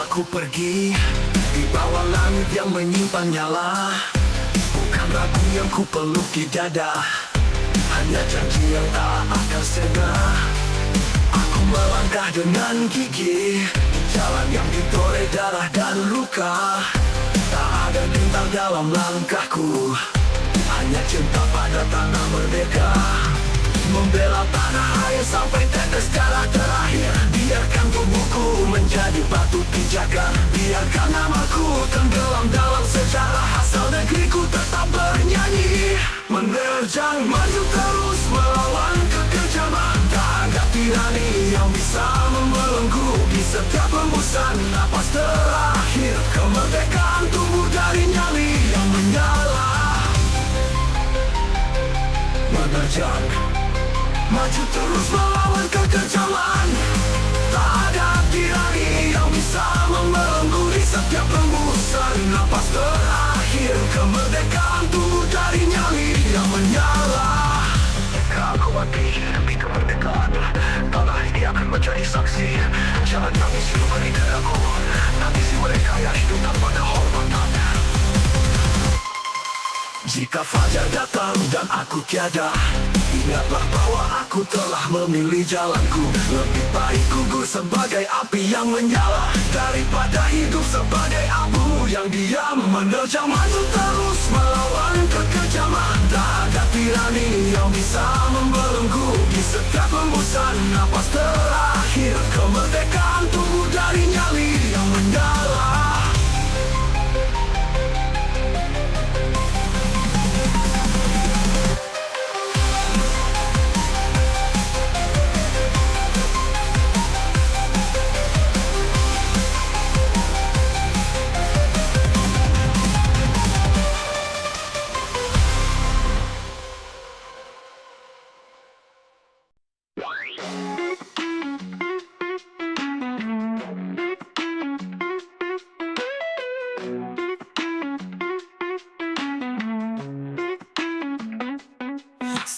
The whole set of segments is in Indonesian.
aku pergi di bawah langit yang menyimpan nyala. Bukan ragu yang ku peluk di dada, hanya janji yang tak akan sena. Aku melangkah dengan gigih di jalan yang ditore darah dan luka. Tak ada bintang dalam langkahku, hanya cinta pada tanah merdeka. Membela tanah air sampai tetes darah terakhir. Biarkan tubuhku menjadi batu pijakan. Biarkan namaku tenggelam dalam sejarah. Asal negeriku tetap bernyanyi. Menerjang maju terus melawan kekejaman. Tak ada tirani yang bisa membelenggu. Di setiap hembusan napas terakhir, kemerdekaan tumbuh dari nyali yang menyala. Menerjang maju terus melawan kekejaman. Tak ada tirani yang bisa membelenggu. Di setiap hembusan napas terakhir, kemerdekaan tumbuh dari nyali yang menyala. Aku mati demi kemerdekaan. Tanah ini akan menjadi saksi. Jangan nangis beri dadaku. Nangisi mereka yang hidup tanpa kehormatan. Jika fajar datang dan aku tiada, ingatlah bahwa aku telah memilih jalanku. Lebih baik gugur sebagai api yang menyala daripada hidup sebagai abu yang diam. Menerjang maju terus melawan kekejaman. Tak ada tirani yang bisa membelenggu. Di setiap hembusan napas terakhir, kemerdekaan tumbuh dari nyali yang menyala.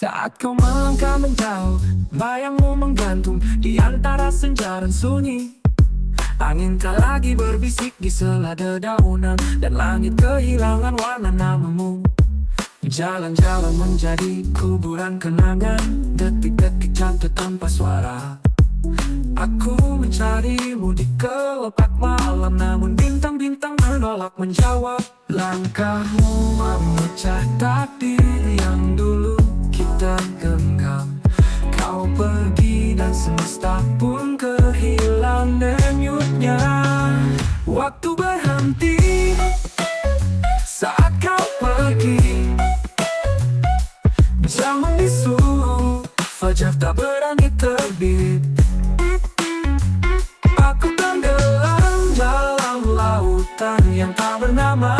Saat kau melangkah menjauh, bayangmu menggantung di antara senja dan sunyi. Angin tak lagi berbisik di sela dedaunan, dan langit kehilangan warna namamu. Jalan-jalan menjadi kuburan kenangan, detik-detik jatuh tanpa suara. Aku mencarimu di kelopak malam, namun bintang-bintang menolak menjawab. Langkahmu memecah takdir yang dulu kita genggam. Kau pergi dan semesta pun kehilangan denyutnya. Waktu berhenti saat kau pergi. Zaman bisu, fajar tak berani terbit. Aku tenggelam dalam lautan yang tak bernama,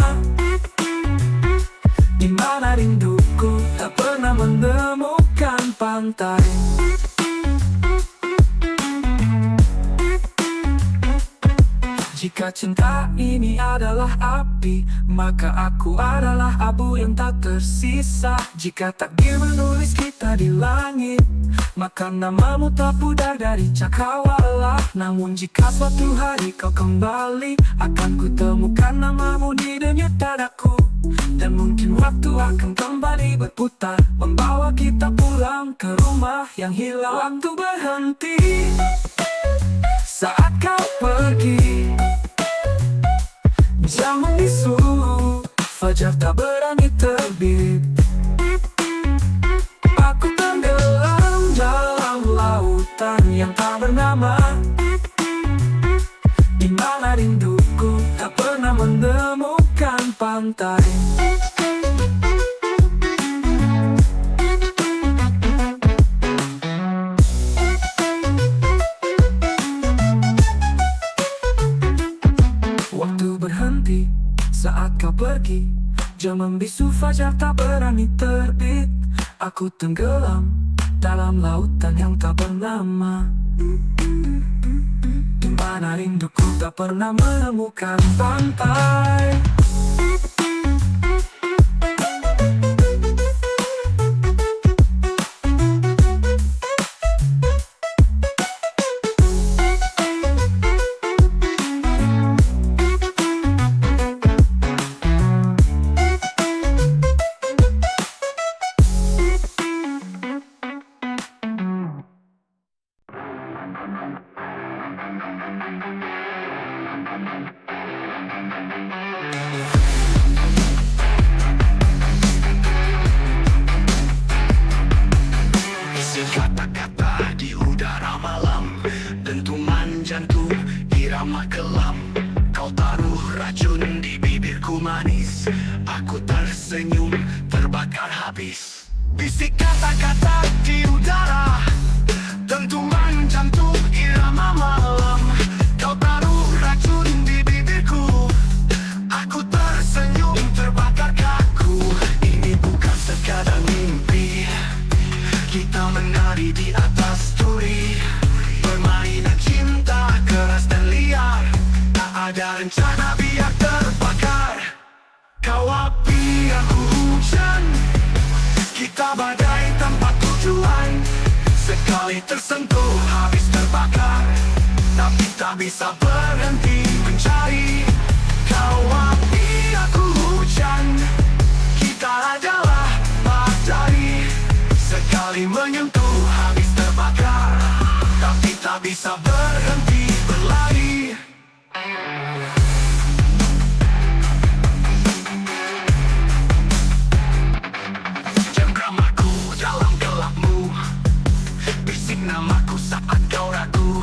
di mana rinduku tak pernah menemukan pantai. Jika cinta ini adalah api, maka aku adalah abu yang tak tersisa. Jika takdir menulis kita di langit, maka namamu tak pudar dari cakrawala. Namun jika suatu hari kau kembali, akan kutemukan namamu di denyut dadaku. Dan mungkin waktu akan kembali berputar, membawa kita pulang ke rumah yang hilang. Waktu berhenti saat kau pergi. Zaman bisu, fajar tak berani terbit. Aku tenggelam dalam lautan yang tak bernama, di mana rinduku tak pernah menemukan pantai. Saat kau pergi, jam membisu, fajar tak berani terbit. Aku tenggelam dalam lautan yang tak bernama, di mana rinduku tak pernah menemukan pantai. Sekata-kata di udara malam, dentuman jantung irama kelam. Kau taruh racun di bibirku manis, aku tersenyum terbakar habis. Bisik kata-kata di udara, dentuman jantung irama malam. Kau taruh racun di bibirku, aku tersenyum terbakar kaku. Ini bukan sekadar mimpi, kita menari di atas duri, permainan cinta keras dan liar. Tak ada rencana biar terbakar. Kau api, aku hujan, kita badai tanpa tujuan. Sekali tersentuh habis terbakar, tapi tak bisa berhenti mencari. Kau api, aku hujan, kita adalah badai. Sekali menyentuh habis terbakar, tapi tak bisa berhenti berlari. Cengkramaku dalam gelapmu, bisik namaku saat kau ragu.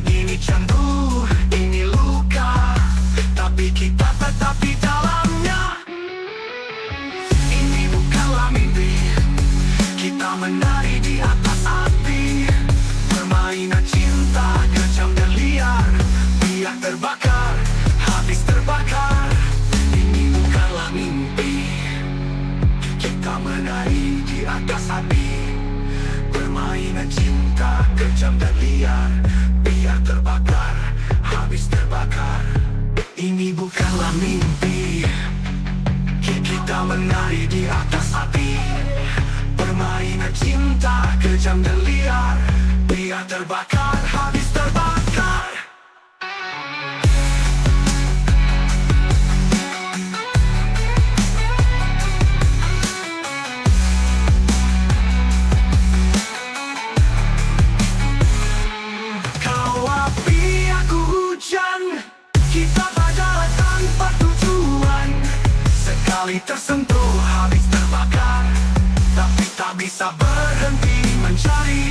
Ini candu, ini luka, tapi kita tetap di dalamnya. Ini bukanlah mimpi, kita menari di atas api, permainan cinta kejam dan liar. Biar terbakar, habis terbakar. Ini bukanlah mimpi, kita menari di atas api, permainan cinta kejam dan liar. Biar terbakar, habis terbakar. Ini bukanlah mimpi, kita menari di atas api, permainan cinta kejam dan liar. Biar terbakar, habis terbakar. Kau api, aku hujan, kita badai tanpa tujuan. Sekali tersentuh habis terbakar, tapi tak bisa berhenti mencari.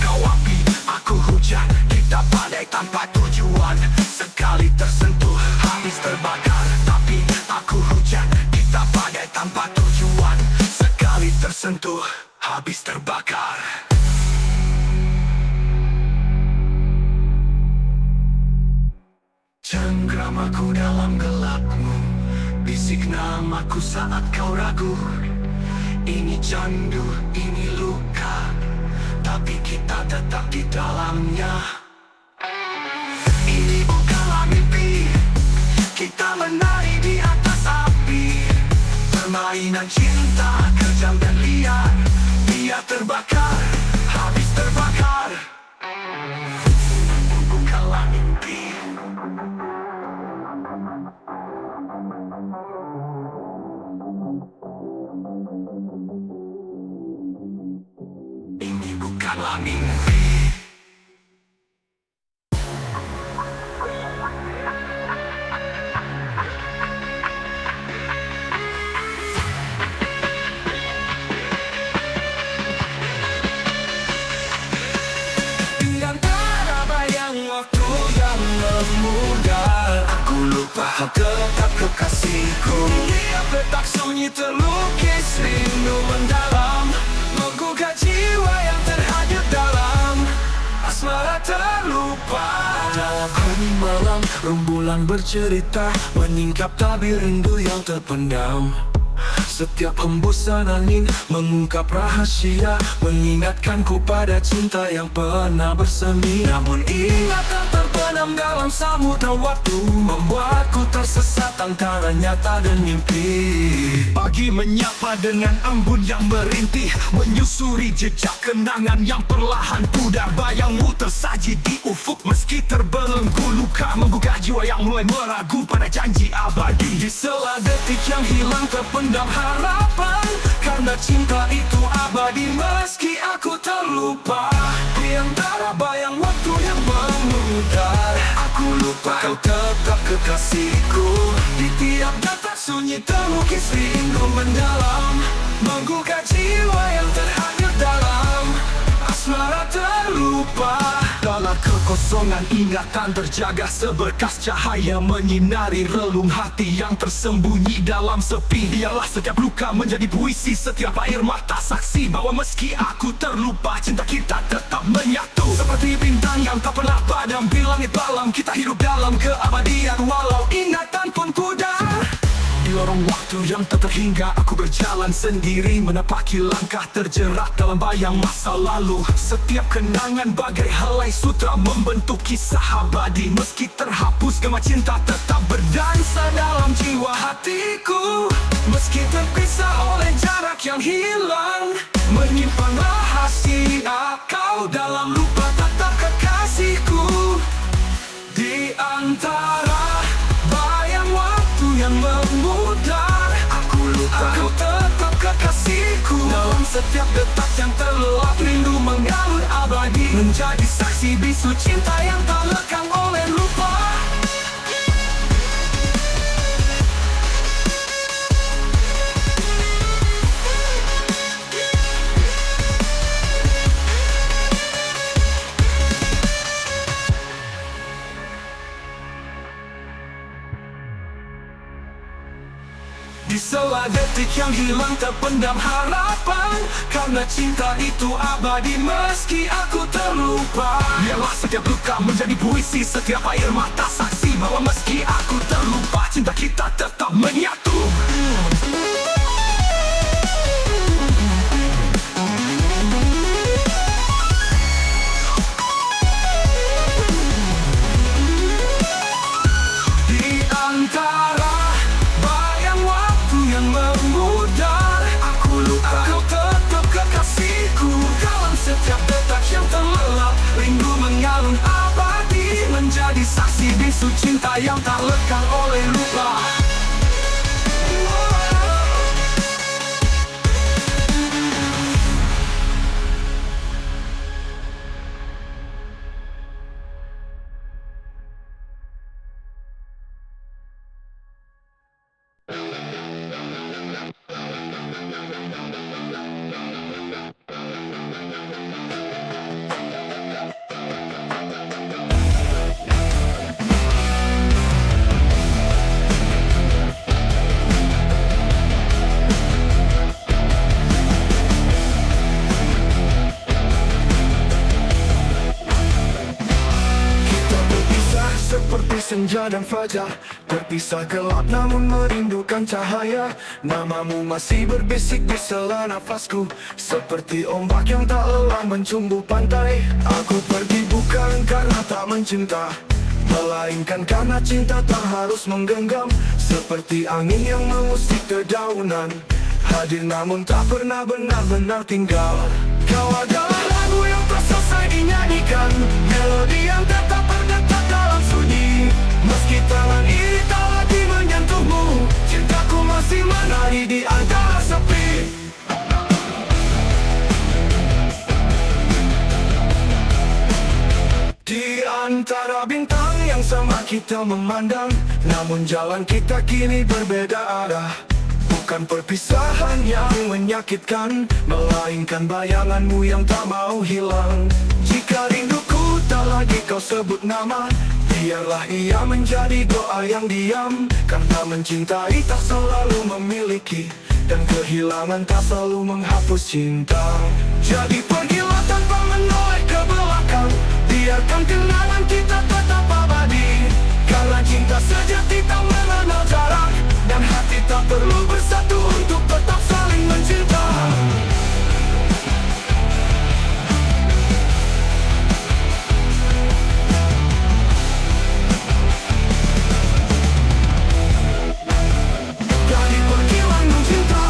Kau api, aku hujan, kita badai tanpa tujuan. Sekali tersentuh habis terbakar, tapi aku hujan, kita badai tanpa tujuan. Sekali tersentuh habis terbakar. Cengkramaku dalam gelapmu, bisik namaku saat kau ragu. Ini candu, ini luka, tapi kita tetap di dalamnya. Ini bukanlah mimpi, kita menari di atas api, permainan cinta kejam dan liar. Biar terbakar, habis terbakar. Bukanlah mimpi. Ini bukanlah mimpi. Di antara bayang waktu yang memudar, aku lupa tetap kekasihku. Dia petak sunyi terlukis rindu mendalam, menggugah jiwa yang terhanyut dalam asmara terlupa. Hari malam rembulan bercerita, menyingkap tabir rindu yang terpendam. Setiap hembusan angin mengungkap rahasia, mengingatkanku pada cinta yang pernah bersemi. Namun ingatan terbenam dalam samudra waktu, membuatku tersesat antara nyata dan mimpi. Pagi menyapa dengan embun yang merintih, menyusuri jejak kenangan yang perlahan pudar. Bayangmu tersaji di ufuk meski terbelenggu, luka menggugah jiwa yang mulai meragu pada janji abadi. Di sela detik yang hilang terpendam harapan, karena cinta itu abadi meski aku terlupa. Di antara bayang waktu yang lupa, kau tetap kekasihku. Di tiap detak sunyi terlukis rindu mendalam, menggugah jiwa yang terhanyut dalam asmara terlupa. Dalam kekosongan ingatan terjaga seberkas cahaya menyinari relung hati yang tersembunyi dalam sepi. Dialah setiap luka menjadi puisi, setiap air mata saksi bahwa meski aku terlupa, cinta kita tetap menyatu. Seperti bintang yang tak pernah padam di langit malam, kita hidup dalam keabadian walau ingatan pun pudar. Di lorong waktu yang tak terhingga, aku berjalan sendiri, menapaki langkah terjerat dalam bayang masa lalu. Setiap kenangan bagai helai sutra membentuk kisah abadi. Meski terhapus, gema cinta tetap berdansa dalam jiwa hatiku. Meski terpisah oleh jarak yang hilang, menyimpan rahasia kau dalam lupa tatap kekasihku. Di antara bayang waktu yang memudar, aku lupa, aku tetap kekasihku. Dalam setiap detak yang terlelap, rindu mengalun abadi, menjadi saksi bisu cinta yang tak lekang oleh lupa. Di sela detik yang hilang terpendam harapan, karena cinta itu abadi meski aku terlupa. Biarlah setiap luka menjadi puisi, setiap air mata saksi bahwa meski aku terlupa, cinta kita tetap menyatu. Di antara bayang waktu yang memudar, aku lupa, kau tetap kekasihku. Dalam setiap detak yang terlelap, rindu mengalun abadi, menjadi saksi bisu cinta yang tak lekang oleh lupa. Seperti senja dan fajar, terpisah gelap namun merindukan cahaya. Namamu masih berbisik di sela nafasku, seperti ombak yang tak lelah mencumbu pantai. Aku pergi bukan karena tak mencinta, melainkan karena cinta tak harus menggenggam. Seperti angin yang mengusik dedaunan, hadir namun tak pernah benar-benar tinggal. Kau adalah lagu yang tak selesai dinyanyikan, melodi yang tetap berdetak dalam sunyi. Meski tangan ini tak lagi menyentuhmu, cintaku masih menari di antara sepi. Di antara bintang yang sama kita memandang, namun jalan kita kini berbeda arah. Bukan perpisahan yang menyakitkan, melainkan bayanganmu yang tak mau hilang. Jika rinduku tak lagi kau sebut nama, biarlah ia menjadi doa yang diam. Karena mencintai tak selalu memiliki, dan kehilangan tak selalu menghapus cinta. Jadi pergilah tanpa menoleh ke belakang, biarkan kenangan kita tetap abadi. Karena cinta sejati tak mengenal jarak, dan hati tak perlu bersatu untuk tetap saling mencinta. Jadi pergilah mencinta.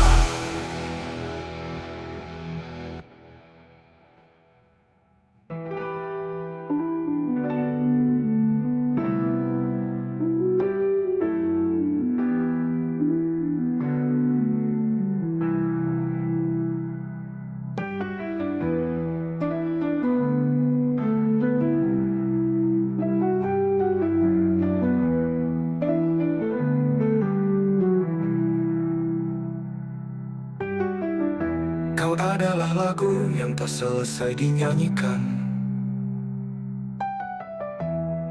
lagu yang tak selesai dinyanyikan,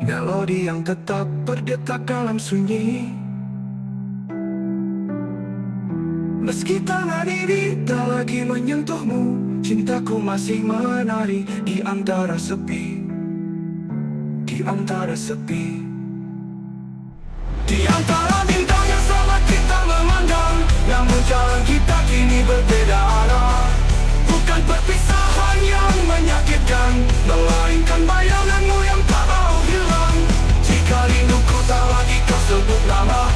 melodi yang tetap berdetak dalam sunyi. Meski tangan ini tak lagi menyentuhmu, cintaku masih menari di antara sepi, di antara sepi. Di antara bintang yang sama kita memandang, namun jalan kita kini berbeda arah. Bukan perpisahan yang menyakitkan, melainkan bayanganmu yang tak mau hilang. Jika rinduku tak lagi kau sebut nama,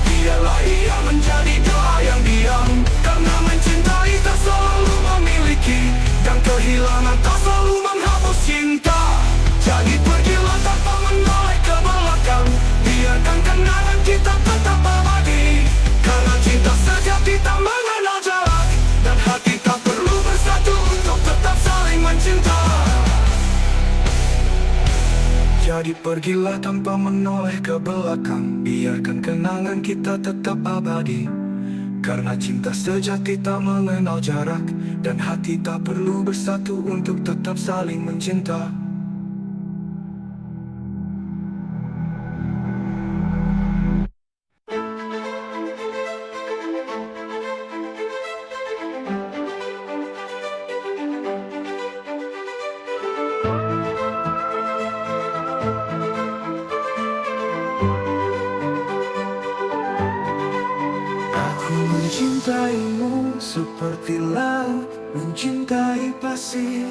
biarlah ia menjadi doa yang diam. Karena mencintai tak selalu memiliki, dan kehilangan tak selalu menghapus cinta. Jadi pergilah tanpa menoleh ke belakang, biarkan kenangan kita tetap abadi. Karena cinta sejati tak mengenal jarak, dan hati tak perlu bersatu untuk tetap saling mencinta. Jadi pergilah tanpa menoleh ke belakang, biarkan kenangan kita tetap abadi. Karena cinta sejati tak mengenal jarak, dan hati tak perlu bersatu untuk tetap saling mencinta. Aku mencintaimu seperti laut mencintai pasir.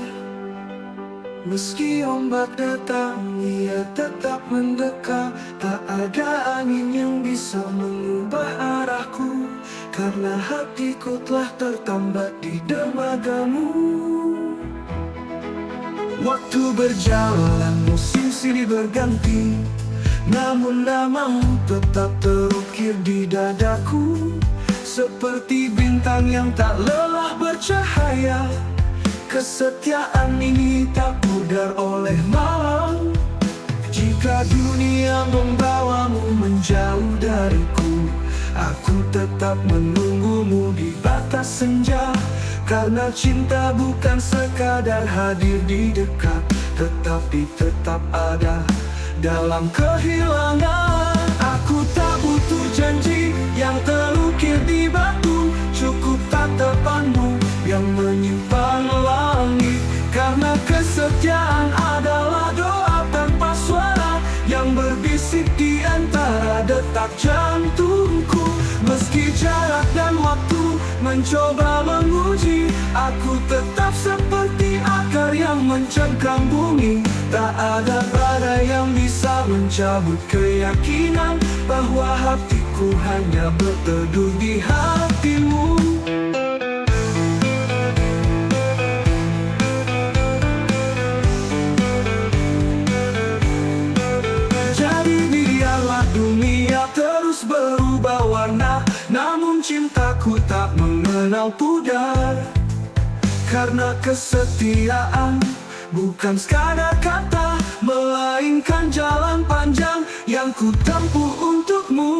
Meski ombak datang, ia tetap mendekat. Tak ada angin yang bisa mengubah arahku, karena hatiku telah tertambat di dermagamu. Waktu berjalan, musim silih berganti, namun namamu tetap terukir di dadaku. Seperti bintang yang tak lelah bercahaya, kesetiaan ini tak pudar oleh malam. Jika dunia membawamu menjauh dariku, aku tetap menunggumu di batas senja. Karena cinta bukan sekadar hadir di dekat, tetapi tetap ada dalam kehilangan. Aku tak butuh janji yang terukir di batu, cukup tatapanmu yang menyimpan langit. Karena kesetiaan adalah doa tanpa suara yang berbisik di antara detak jantungku. Meski jarak dan waktu mencoba menguji, aku tetap seperti akar yang mencengkram bumi. Tak ada badai yang bisa mencabut keyakinan bahwa hatiku hanya berteduh di hatimu. Jadi biarlah dunia terus berubah warna, namun cintaku tak mengenal pudar. Karena kesetiaan bukan sekadar kata, melainkan jalan panjang yang ku tempuh untukmu.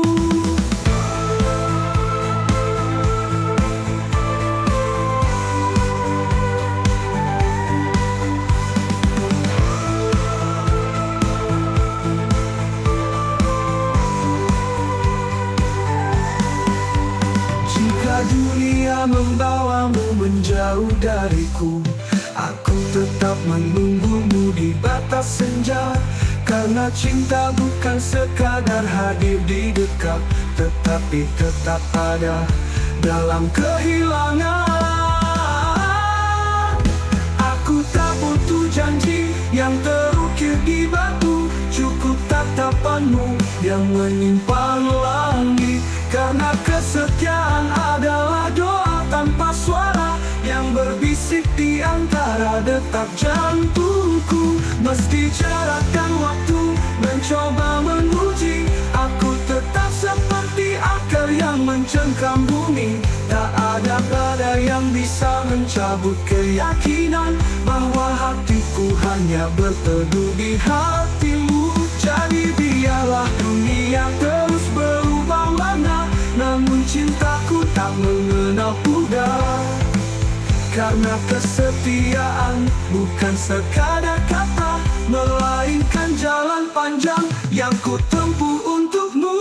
Jika dunia membawamu menjauh dariku, aku tetap menunggumu di batas senja. Karena cinta bukan sekadar hadir di dekat, tetapi tetap ada dalam kehilangan. Aku tak butuh janji yang terukir di batu, cukup tatapanmu yang menyimpan langit. Karena kesetiaan adalah doa tanpa suara yang berbisik di antara detak jantungku. Meski jarak dan waktu mencoba menguji, aku tetap seperti akar yang mencengkram bumi. Tak ada badai yang bisa mencabut keyakinan bahwa hatiku hanya berteduh di hatimu. Jadi biarlah dunia terus berubah warna, namun cintaku tak mengenal pudar. karena kesetiaan bukan sekadar kata, melainkan jalan panjang yang ku tempuh untukmu.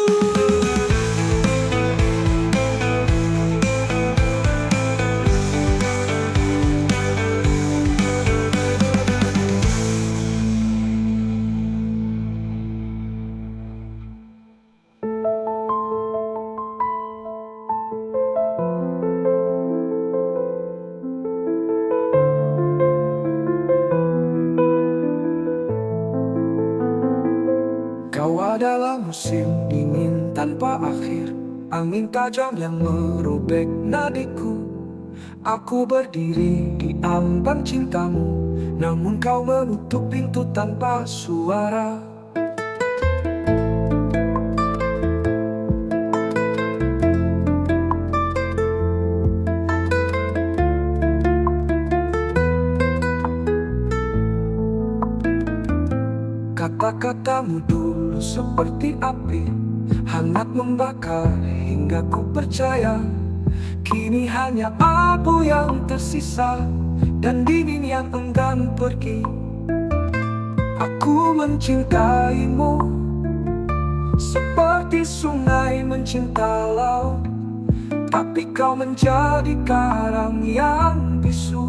Kau adalah musim dingin tanpa akhir, angin tajam yang merobek nadiku. Aku berdiri di ambang cintamu, namun kau menutup pintu tanpa suara. Kata-katamu dulu seperti api, hangat membakar hingga ku percaya. Kini hanya abu yang tersisa dan dingin yang enggan pergi. Aku mencintaimu seperti sungai mencinta laut, tapi kau menjadi karang yang bisu.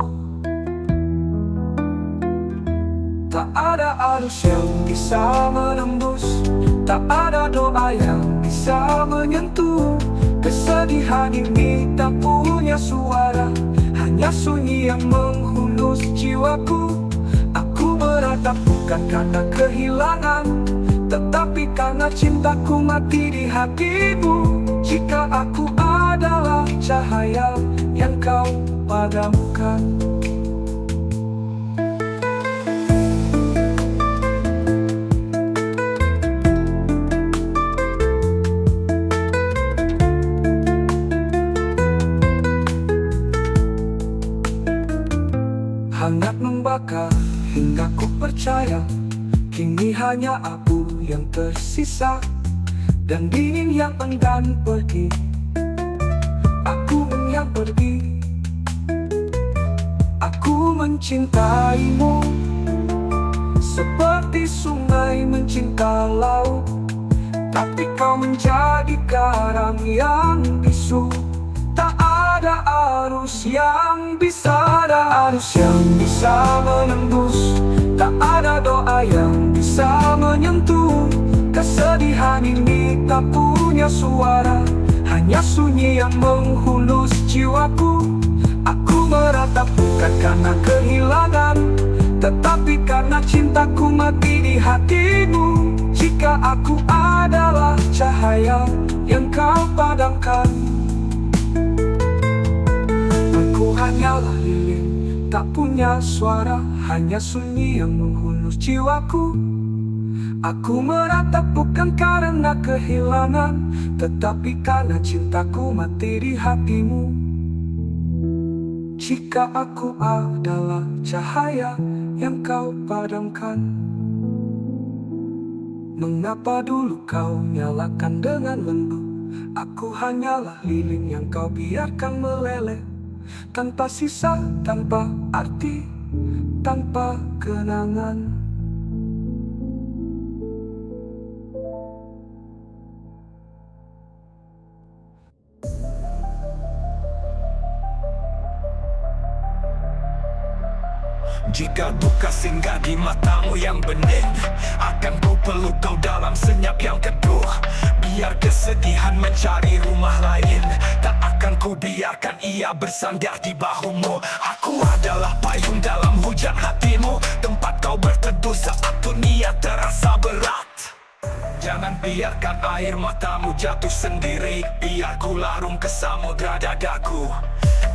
Tak ada arus yang bisa menembus, tak ada doa yang bisa menyentuh. Kesedihan ini tak punya suara, hanya sunyi yang menghunus jiwaku. Aku beratap bukan karena kehilangan, tetapi karena cintaku mati di hatimu. Jika aku adalah cahaya yang kau padamkan, hangat membakar hingga ku percaya. Kini hanya abu yang tersisa dan dingin yang enggan pergi. Aku yang pergi. Aku mencintaimu seperti sungai mencinta laut, tapi kau menjadi karang yang bisu. Tak ada arus yang bisa, ada arus yang bisa menembus, tak ada doa yang bisa menyentuh. Kesedihan ini tak punya suara, hanya sunyi yang menghunus jiwaku. Aku meratap bukan karena kehilangan, tetapi karena cintaku mati di hatimu. Jika aku adalah cahaya yang kau padamkan, aku hanyalah lilin, tak punya suara, hanya sunyi yang menghunus jiwaku. Aku meratap bukan karena kehilangan, tetapi karena cintaku mati di hatimu. Jika aku adalah cahaya yang kau padamkan, mengapa dulu kau nyalakan dengan lembut? Aku hanyalah lilin yang kau biarkan meleleh, tanpa sisa, tanpa arti, tanpa kenangan. Jika duka singgah di matamu yang bening, akan ku peluk kau dalam senyap yang teduh. Biar kesedihan mencari rumah lain, tak akan ku biarkan ia bersandar di bahumu. Aku adalah payung dalam hujan hatimu, tempat kau berteduh saat dunia terasa berat. Jangan biarkan air matamu jatuh sendiri, biar ku larung ke samudra dadaku.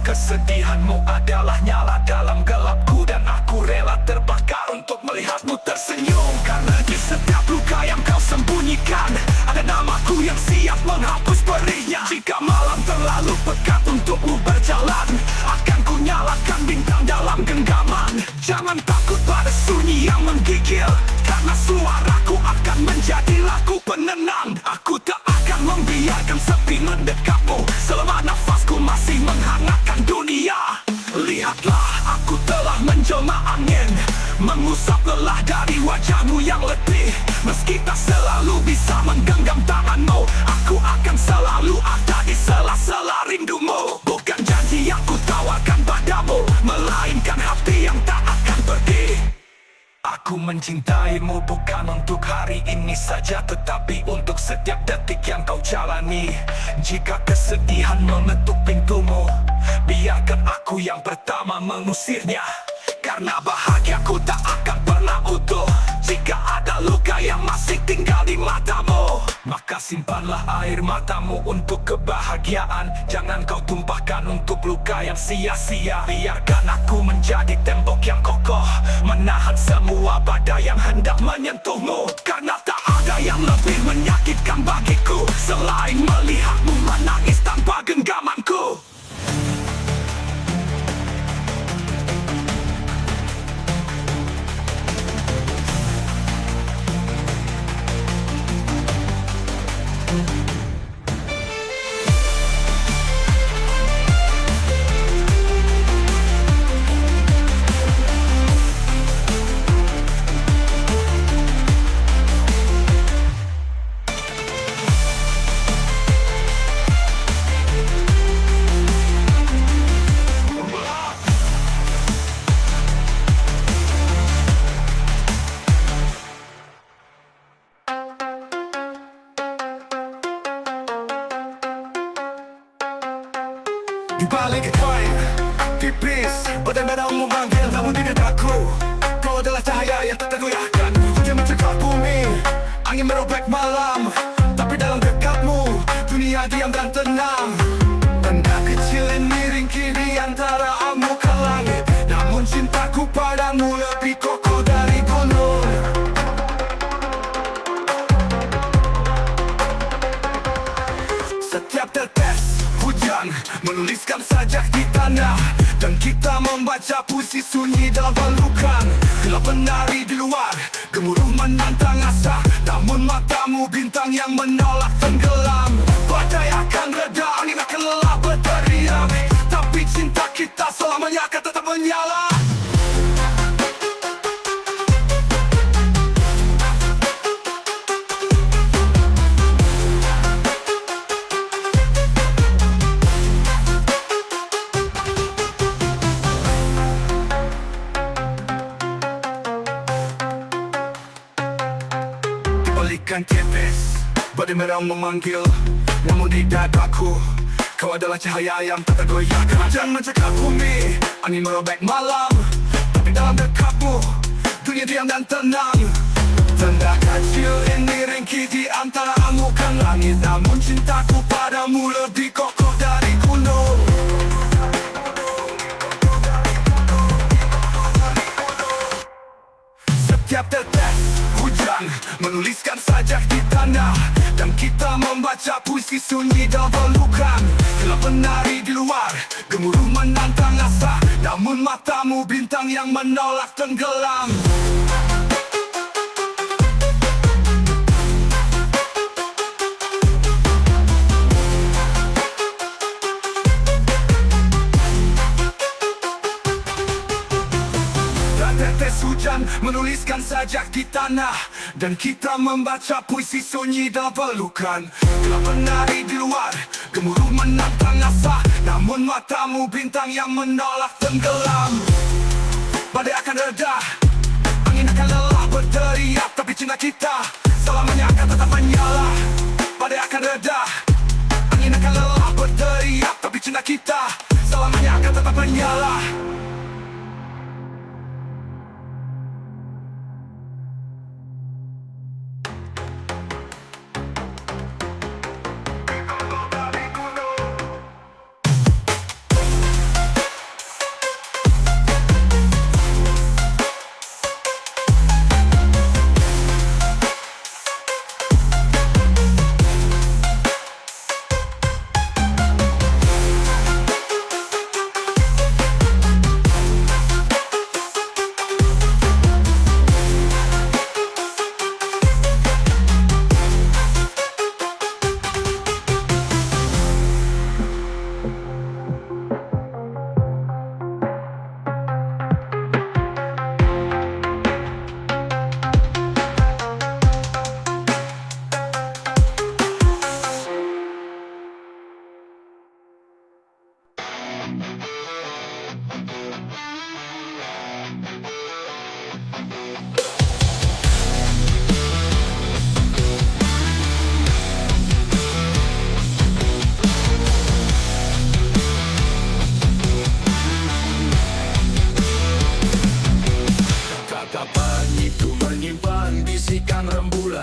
Kesedihanmu adalah nyala dalam gelapku, dan aku rela terbakar untuk melihatmu tersenyum. Karena di setiap luka yang kau sembunyikan, ada namaku yang siap menghapus perihnya. Jika malam terlalu pekat untukmu berjalan, akan ku nyalakan bintang dalam genggaman. Jangan takut pada sunyi yang menggigil, karena suaraku akan menjadi lagu penenang. Aku tak akan membiarkan sepi mendekapmu, selama nafasku masih menghangatkan dunia. Lihatlah mengusap lelah dari wajahmu yang letih. Meski tak selalu bisa menggenggam tanganmu, aku akan selalu ada di sela-sela rindumu. Bukan janji yang ku tawarkan padamu, melainkan hati yang tak akan pergi. Aku mencintaimu bukan untuk hari ini saja, tetapi untuk setiap detik yang kau jalani. Jika kesedihan mengetuk pintumu, biarkan aku yang pertama mengusirnya. Karena bahagiaku tak akan pernah utuh jika ada luka yang masih tinggal di matamu. Maka simpanlah air matamu untuk kebahagiaan. Jangan kau tumpahkan untuk luka yang sia-sia. Biarkan aku menjadi tembok yang kokoh, menahan semua badai yang hendak menyentuhmu. Karena tak ada yang lebih menyakitkan bagiku selain melihatmu menangis tanpa genggamanku. Di balik kain tipis, badai merah memanggil namun di dadaku. Kau adalah cahaya yang tak tergoyahkan. Hujan mencekam bumi, angin merobek malam, tapi dalam dekatmu dunia diam dan tenang. Benda kecil ini ringkih di antara amukan langit, namun cintaku padamu lebih kokoh dari gunung. Setiap tetes hujan menuliskan sajak di tanah, dan kita membaca puisi sunyi dalam pelukan. Gelap menari di luar, gemuruh menantang asa, namun matamu bintang yang menolak tenggelam. Badai akan reda, angin akan lelah berteriak, tapi cinta kita selamanya akan tetap menyala. Balikan tipis, badai merah memanggil namun di dadaku. Kau adalah cahaya yang tak tergoyahkan. Hujan mencekam bumi, angin merobek malam, tapi dalam dekatmu dunia diam dan tenang. Tenda kecil ini ringkih di antara amukan langit, namun cintaku padamu lebih kokoh dari gunung. Setiap tetes hujan menuliskan sajak di tanah, dan kita membaca puisi sunyi dalam pelukan. Gelap menari di luar, gemuruh menantang asa, namun matamu bintang yang menolak tenggelam. Tetes hujan menuliskan sajak di tanah, dan kita membaca puisi sunyi dalam pelukan. Gelap menari di luar, gemuruh menantang asa, namun matamu bintang yang menolak tenggelam. Badai akan reda, angin akan lelah berteriak, tapi cinta kita selamanya akan tetap menyala. Badai akan reda, angin akan lelah berteriak, tapi cinta kita selamanya akan tetap menyala.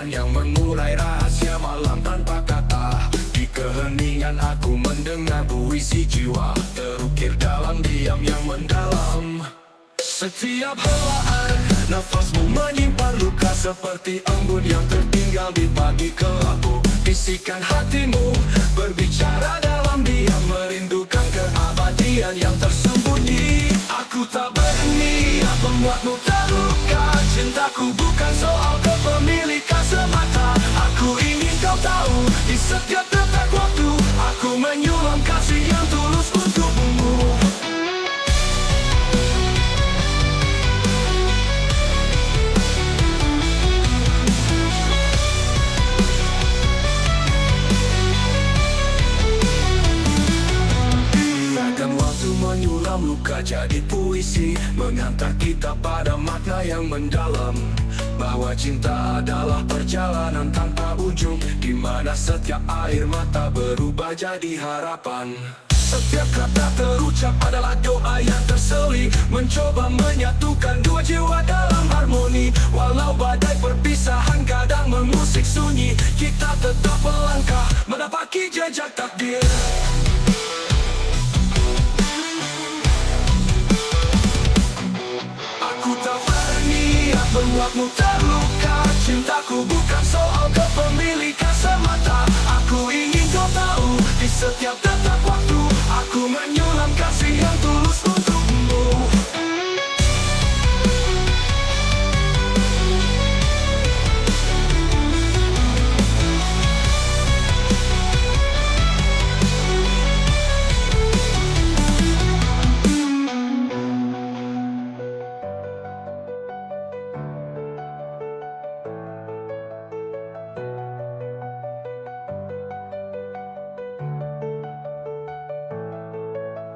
hujan yang mengurai rahasia malam tanpa kata. Di keheningan aku mendengar puisi jiwa terukir dalam diam yang mendalam. Setiap helaan nafasmu menyimpan luka seperti embun yang tertinggal di pagi kelabu. Bisikan hatimu berbicara dalam diam, merindukan keabadian yang tersembunyi. Aku tak berniat membuatmu terluka. Cintaku bukan soal kepemilikan semata. Aku ingin kau tahu, di setiap detak waktu aku menyulam kasih yang tulus untukmu. Menyulam luka jadi puisi, mengantar kita pada makna yang mendalam. Bahwa cinta adalah perjalanan tanpa ujung, di mana setiap air mata berubah jadi harapan. Setiap kata terucap adalah doa yang terseling, mencoba menyatukan dua jiwa dalam harmoni. Walau badai perpisahan kadang mengusik sunyi, kita tetap melangkah menapaki jejak takdir. Membuatmu terluka. Cintaku bukan soal kepemilikan semata. Aku ingin kau tahu, di setiap detak waktu aku menyulam kasih yang tulus untukmu.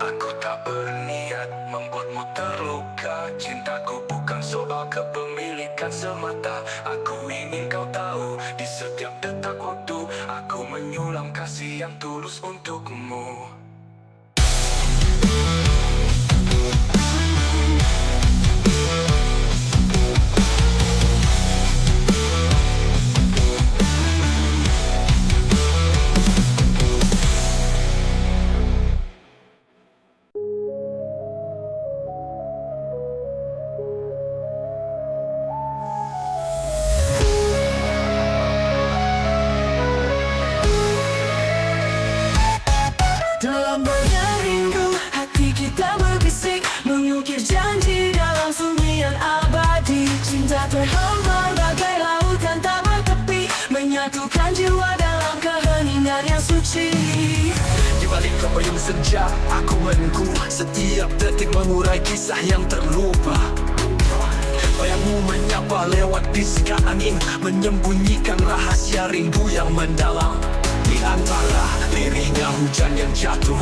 Aku tak berniat membuatmu terluka. Cintaku bukan soal kepemilikan semata. Aku ingin kau tahu, di setiap detak waktu aku menyulam kasih yang tulus untukmu. Dalam banyak rindu, hati kita berbisik, mengukir janji dalam sunyian abadi. Cinta terhampar bagai lautan tak bertepi, menyatukan jiwa dalam keheningan yang suci. Di balik payung senja, aku menunggu setiap detik mengurai kisah yang terlupa. Bayangmu menyapa lewat bisikan angin, menyembunyikan rahasia rindu yang mendalam. Di antara lirihnya hujan yang jatuh,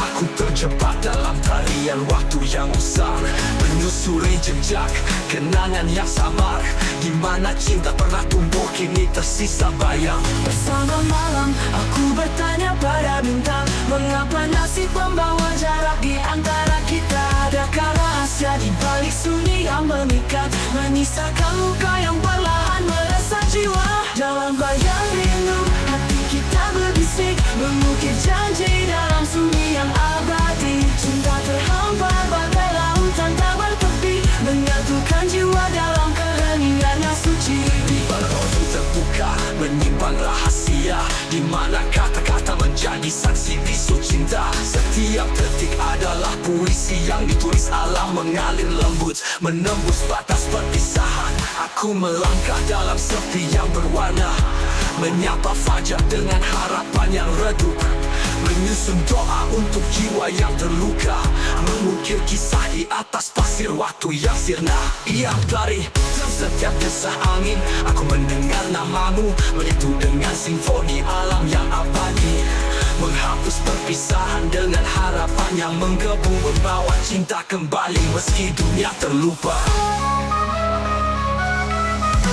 aku terjebak dalam tarian waktu yang usang, menyusuri jejak kenangan yang samar, di mana cinta pernah tumbuh kini tersisa bayang. Bersama malam, aku bertanya pada bintang, mengapa nasib membawa jarak di antara kita? Adakah rahasia di balik sunyi yang memikat, menyisakan luka yang perlahan meresap jiwa? Dalam bayang rindu, hati kita berbisik, mengukir janji dalam sunyi yang abadi. Cinta terhampar bagai lautan tak bertepi, menyatukan jiwa dalam keheningan yang suci. Di balik waktu terbuka, menyimpan rahasia, di mana kata-kata menjadi saksi bisu cinta. Setiap detik adalah puisi yang ditulis alam, mengalir lembut, menembus batas perpisahan. Aku melangkah dalam sepi yang berwarna, menyapa fajar dengan harapan yang redup, menyusun doa untuk jiwa yang terluka, mengukir kisah di atas pasir waktu yang sirna. Ia dari setiap desah angin, aku mendengar namamu, menyatu dengan simfoni alam yang abadi, menghapus perpisahan dengan harapan yang menggebu, membawa cinta kembali meski dunia terlupa.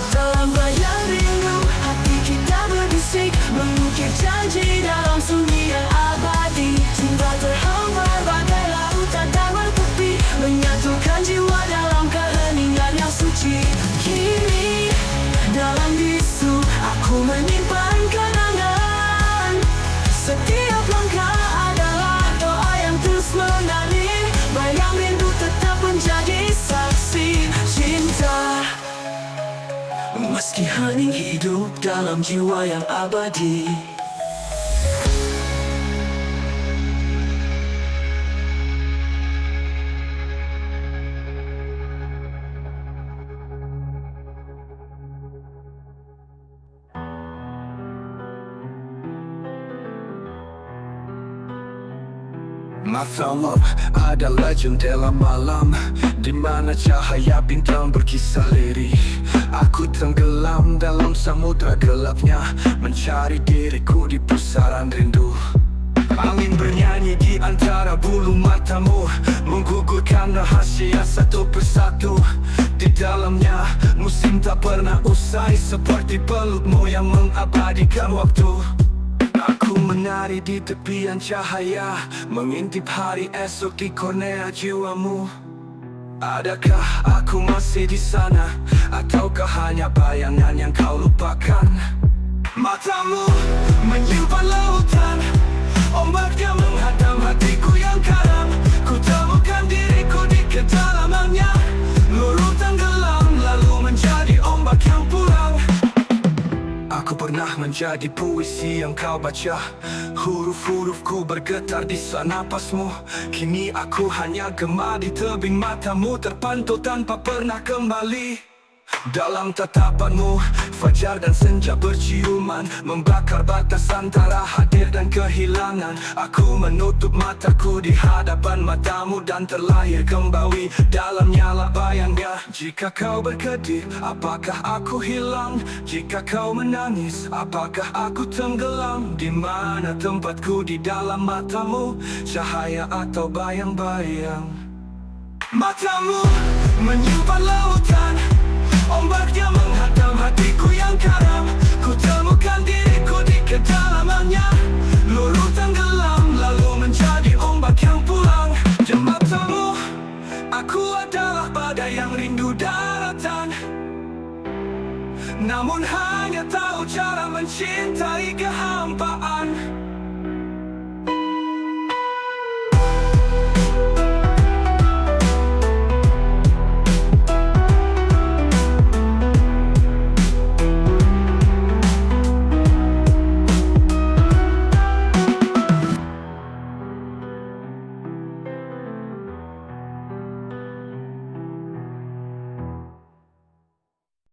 Dalam bayang rindu, hati kita berbisik, mengukir janji dalam sunyi yang abadi. Cinta terhampar bagai lautan tak bertepi, menyatukan jiwa dalam keheningan yang suci. Kini dalam bisu Meski hening hidup dalam jiwa yang abadi. Matamu adalah jendela malam, di mana cahaya bintang berkisah lirih. Aku tenggelam dalam samudra gelapnya, mencari diriku di pusaran rindu. Angin bernyanyi di antara bulu matamu, menggugurkan rahasia satu persatu. Di dalamnya musim tak pernah usai, seperti pelukmu yang mengabadikan waktu. Aku menari di tepian cahaya, mengintip hari esok di kornea jiwamu. Adakah aku masih di sana, ataukah hanya bayangan yang kau lupakan? Matamu menyimpan lautan, ombaknya menghadang hatiku yang karam. Ku temukan diriku di kedalamannya, luruh tenggelam lalu menjadi ombak yang pulang. Aku pernah menjadi puisi yang kau baca, huruf-hurufku bergetar di sana napasmu. Kini aku hanya gema di tebing matamu, terpantau tanpa pernah kembali. Dalam tatapanmu, fajar dan senja berciuman, membakar batas antara hadir dan kehilangan. Aku menutup mataku di hadapan matamu, dan terlahir kembali dalam nyala bayangnya. Jika kau berkedip, apakah aku hilang? Jika kau menangis, apakah aku tenggelam? Di mana tempatku di dalam matamu, cahaya atau bayang-bayang? Matamu menyimpan lautan, ombaknya menghadang hatiku yang karam. Ku temukan diriku di kedalamannya, luruh tenggelam lalu menjadi ombak yang pulang. Di matamu, aku adalah badai yang rindu daratan, namun hanya tahu cara mencintai kehampaan.